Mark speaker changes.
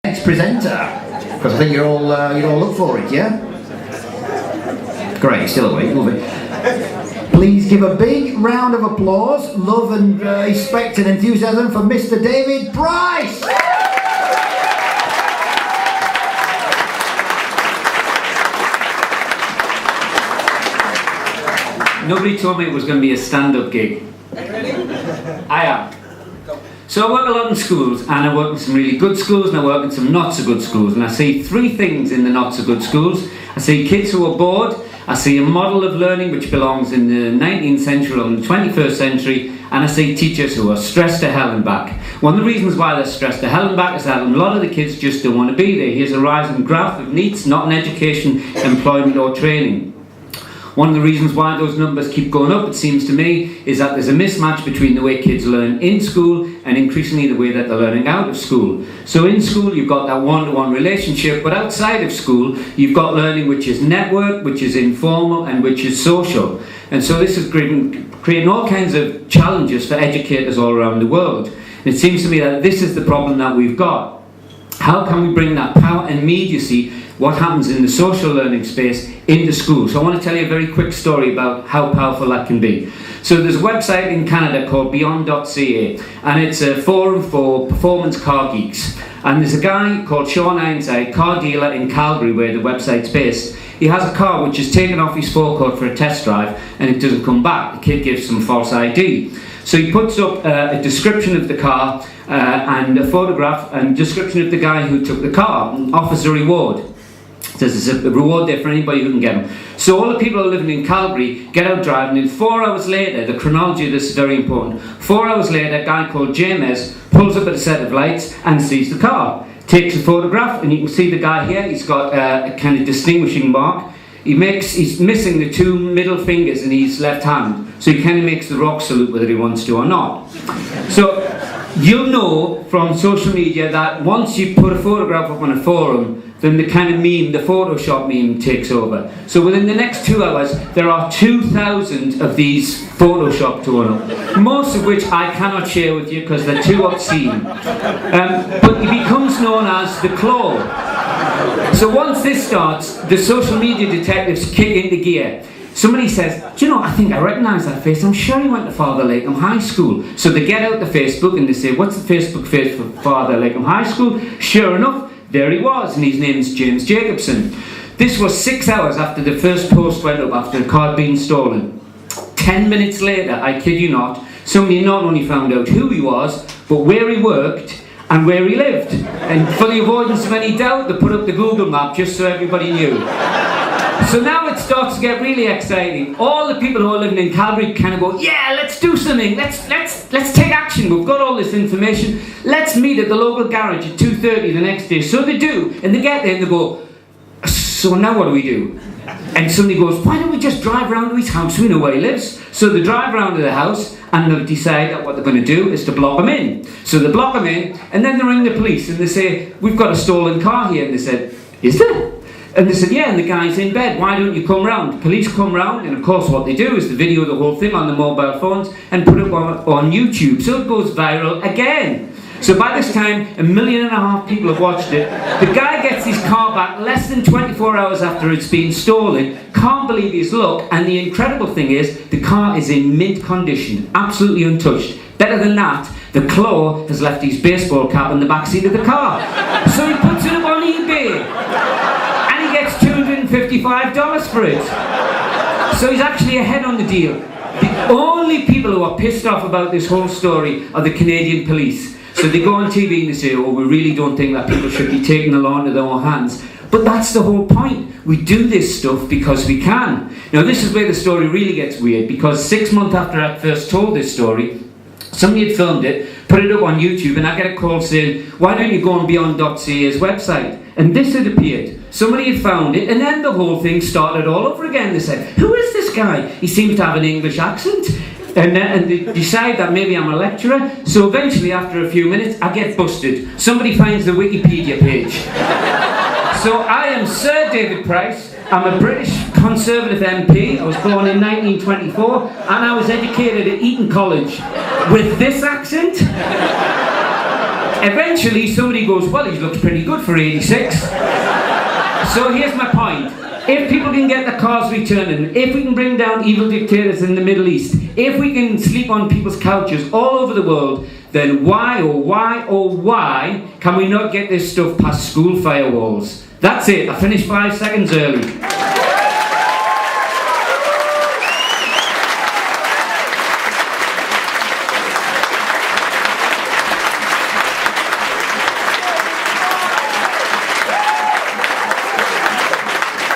Speaker 1: next presenter, because I think you're all up for it, yeah? Great, still awake, love it. Please give a big round of applause, love and respect and enthusiasm for Mr. David Price!
Speaker 2: Nobody told me it was going to be a stand-up gig.
Speaker 3: Are you ready?
Speaker 2: I am. So I work a lot in schools, and I work in some really good schools, and I work in some not so good schools, and I see three things in the not so good schools. I see kids who are bored, I see a model of learning which belongs in the 19th century or the 21st century, and I see teachers who are stressed to hell and back. One of the reasons why they're stressed to hell and back is that a lot of the kids just don't want to be there. Here's a rising graph of needs, not in education, employment or training. One of the reasons why those numbers keep going up, it seems to me, is that there's a mismatch between the way kids learn in school and increasingly the way that they're learning out of school. So in school you've got that one-to-one relationship, but outside of school you've got learning which is network, which is informal and which is social. And so this is creating all kinds of challenges for educators all around the world. And it seems to me that this is the problem that we've got. How can we bring that power and immediacy, what happens in the social learning space, into school? So I want to tell you a very quick story about how powerful that can be. So there's a website in Canada called beyond.ca, and it's a forum for performance car geeks. And there's a guy called Sean Ironside, car dealer in Calgary, where the website's based. He has a car which is taken off his forecourt for a test drive, and it doesn't come back. The kid gives some false ID. So he puts up a description of the car and a photograph and description of the guy who took the car, and offers a reward. There's a reward there for anybody who can get them. So all the people who are living in Calgary get out driving, and 4 hours later, the chronology of this is very important, 4 hours later a guy called James pulls up at a set of lights and sees the car, takes a photograph, and you can see the guy here, he's got a kind of distinguishing mark. He's missing the two middle fingers in his left hand, so he kind of makes the rock salute whether he wants to or not. So you'll know from social media that once you put a photograph up on a forum, then the kind of meme, the Photoshop meme, takes over. So within the next 2 hours, there are 2,000 of these Photoshop torn up, most of which I cannot share with you because they're too obscene. But he becomes known as the Claw. So once this starts, the social media detectives kick into gear. Somebody says, do you know, I think I recognise that face, I'm sure he went to Father Lakeham High School. So they get out the Facebook and they say, what's the Facebook page for Father Lakeham High School? Sure enough, there he was, and his name's James Jacobson. This was 6 hours after the first post went up, after the car had been stolen. 10 minutes later, I kid you not, somebody not only found out who he was, but where he worked and where he lived. And for the avoidance of any doubt, they put up the Google map just so everybody knew. So now it starts to get really exciting. All the people who are living in Calgary kind of go, yeah, let's do something, let's take action, we've got all this information, let's meet at the local garage at 2:30 the next day. So they do, and they get there and they go, so now what do we do? And somebody goes, why don't we just drive around to his house, we know where he lives. So they drive around to the house and they decide that what they're going to do is to block him in. So they block him in, and then they ring the police and they say, we've got a stolen car here. And they said, is there? And they said, yeah, and the guy's in bed, why don't you come round? The police come round, and of course what they do is they video the whole thing on the mobile phones and put it on YouTube. So it goes viral again. So by this time, 1.5 million people have watched it. The guy gets his car back less than 24 hours after it's been stolen, can't believe his luck, and the incredible thing is, the car is in mint condition, absolutely untouched. Better than that, the Claw has left his baseball cap in the backseat of the car. So he puts it up on eBay. $255 for it. So he's actually ahead on the deal. The only people who are pissed off about this whole story are the Canadian police. So they go on TV and they say, oh, we really don't think that people should be taking the law into their own hands. But that's the whole point. We do this stuff because we can. Now this is where the story really gets weird, because 6 months after I first told this story, somebody had filmed it, put it up on YouTube, and I get a call saying, why don't you go on Beyond.ca's website? And this had appeared. Somebody had found it, and then the whole thing started all over again. They said, who is this guy? He seems to have an English accent. And they decide that maybe I'm a lecturer. So eventually, after a few minutes, I get busted. Somebody finds the Wikipedia page. So I am Sir David Price. I'm a British Conservative MP. I was born in 1924, and I was educated at Eton College. With this accent? Eventually somebody goes, well, he looks pretty good for 86. So here's my point. If people can get the cars returning, if we can bring down evil dictators in the Middle East, if we can sleep on people's couches all over the world, then why can we not get this stuff past school firewalls? That's it. I finished 5 seconds early.